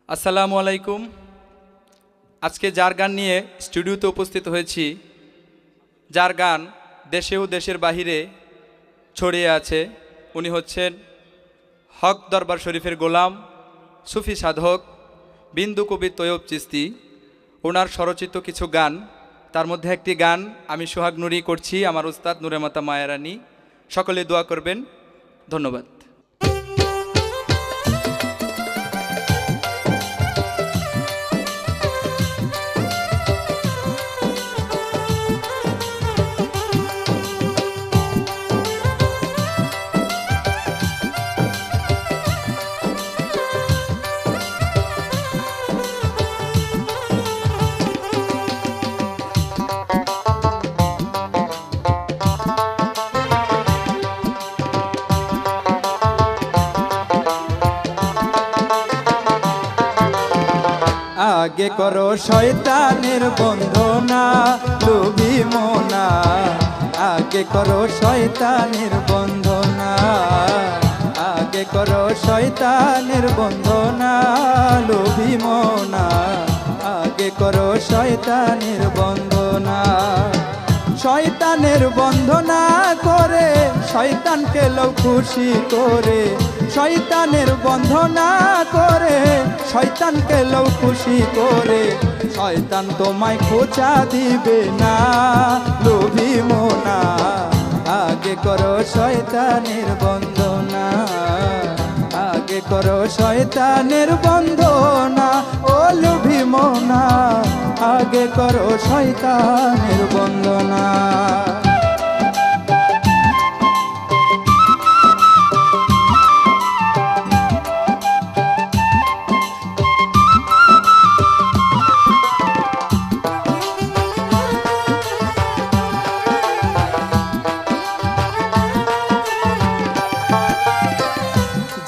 আসসালামু আলাইকুম। আজকে যার গান নিয়ে স্টুডিওতে উপস্থিত হয়েছি, যার গান দেশে ও দেশের বাহিরে ছড়িয়ে আছে, উনি হচ্ছেন হক দরবার শরীফের গোলাম, সুফি সাধক বিন্দু কবি তৈয়ব চিস্তি। ওনার স্বরচিত কিছু গান, তার মধ্যে একটি গান আমি সোহাগ নুরি করছি, আমার উস্তাদ নূরে মাতা মায়ারানী। সকলে দোয়া করবেন। ধন্যবাদ। আগে করো শয়তানের বন্ধনা লোভী মোনা, আগে করো শয়তানের বন্ধনা, আগে করো শয়তানের বন্ধনা লোভী মোনা, আগে করো শয়তানের বন্ধনা। শয়তানের বন্ধনা করে শয়তানকে লও খুশি করে, শয়তানের বন্ধনা করে শয়তানকে লও খুশি করে, শয়তান তোমায় খোঁচা দিবে না লোভী মোনা, আগে করো শয়তানের বন্ধনা, আগে করো শয়তানের বন্ধনা ও লোভী মোনা, আগে করো শয়তানের বন্দনা।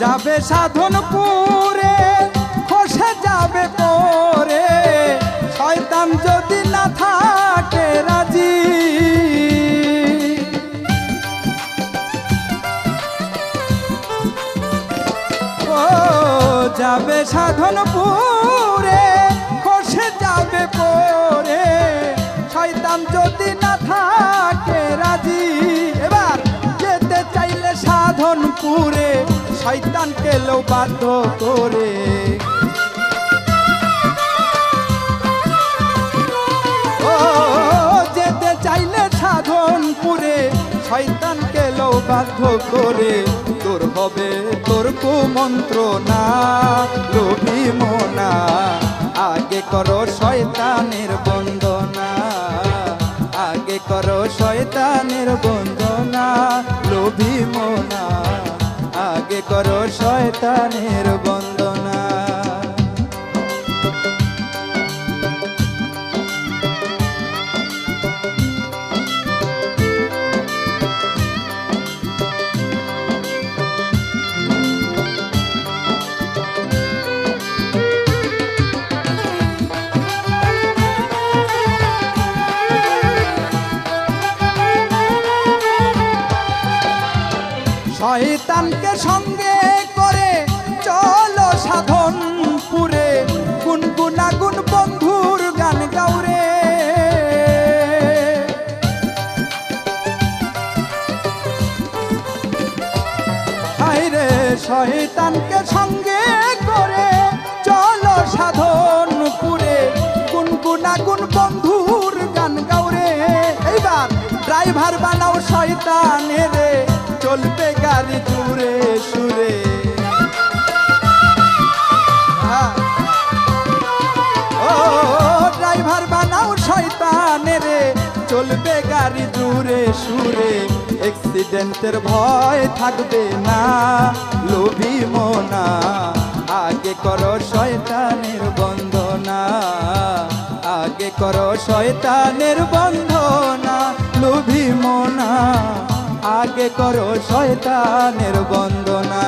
যাবে সাধনপুরে খসে যাবে পরে, শয়তান যদি না থাকে রাজি, ও যাবে সাধনপুরে খসে যাবে পরে, শয়তান যদি না থাকে রাজি। এবার যেতে চাইলে সাধনপুরে শয়তানকে লো বাধ্য করে, ও যেতে চাইলে সাধনপুরে শয়তানকে লো বাধ্য করে, তোর হবে তোর কুমন্ত্রণা লোভী মোনা, আগে করো শয়তানের বন্দনা, আগে করো শয়তানের বন্দনা লোভী মোনা, আগে করো শয়তানের বন্দনা। শয়তানকে সঙ্গে করে চলো সাধনপুরে, গুনগুনাগুন বন্ধুর গান গাউরে, হায়রে শয়তানকে সঙ্গে করে চলো সাধনপুরে, গুনগুনাগুন বন্ধুর গান গাউরে। এইবার ড্রাইভার বানাও শয়তানের, চলবে গাড়ি জুড়ে সুরে, ও ড্রাইভার বানাও শয়তানের, চলবে গাড়ি জুড়ে সুরে, অ্যাক্সিডেন্টের ভয় থাকবে না লোভী মোনা, আগে করো শয়তানের বন্দনা, আগে করো শয়তানের বন্দনা লোভী মোনা, আগে করো শয়তানের বন্দনা।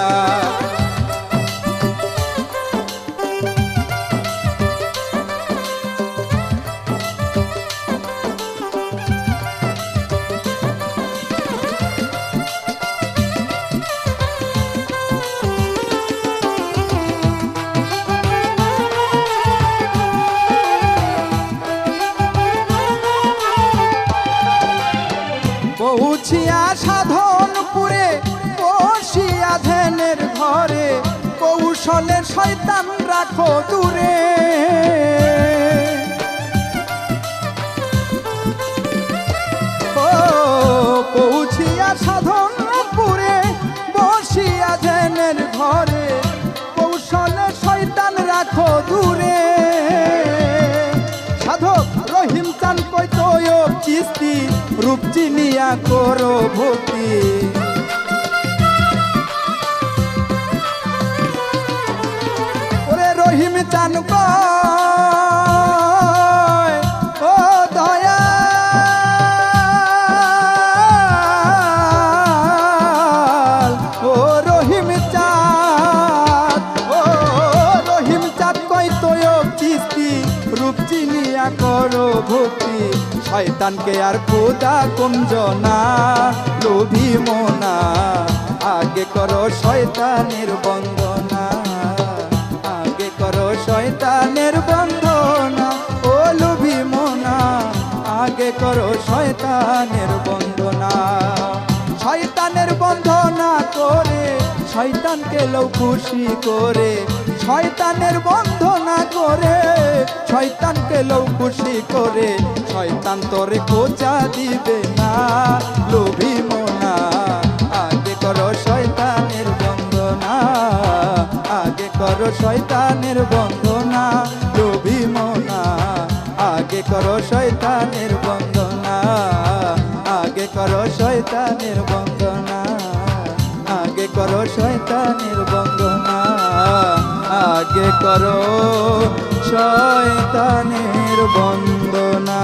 পৌঁছিয়া সাধনপুরে বসিয়া ধ্যানের ঘরে কৌশলের শয়তান রাখো দূরে। ও পৌঁছিয়া সাধনপুরে বসিয়া ধ্যানের ঘরে কৌশলের শয়তান রাখো দূরে। সাধক রহিম চান কৈতয়ব চিস্তি রূপ চিনিয়া করো ভক্তি। ওরে রহিম চান কয় ও দয়াল, ও রহিম চাঁদ, ও রহিম চাঁদ কৈতয়ব চিস্তি রূপ চিনিয়া করো ভক্তি। শয়তানকে আর খোদা কুঞ্জনা লোভী মোনা, আগে করো শয়তানের বন্দনা, আগে করো শয়তানের বন্দনা। ও লোভী মোনা, আগে করো শয়তানের বন্দনা। শয়তানের বন্দনা করে শয়তানকে লও খুশি করে, শয়তানের বন্দনা করে শয়তানকে লও খুশি করে। শয়তান তোরে খোঁচা দিবে না লোভী মোনা, আগে করো শয়তানের বন্দনা, আগে করো শয়তানের বন্দনা। লোভী মোনা, আগে করো শয়তানের বন্দনা, আগে করো শয়তানের বন্দনা, আগে করো শয়তানের বন্দনা, আগে করো শয়তানের বন্দনা।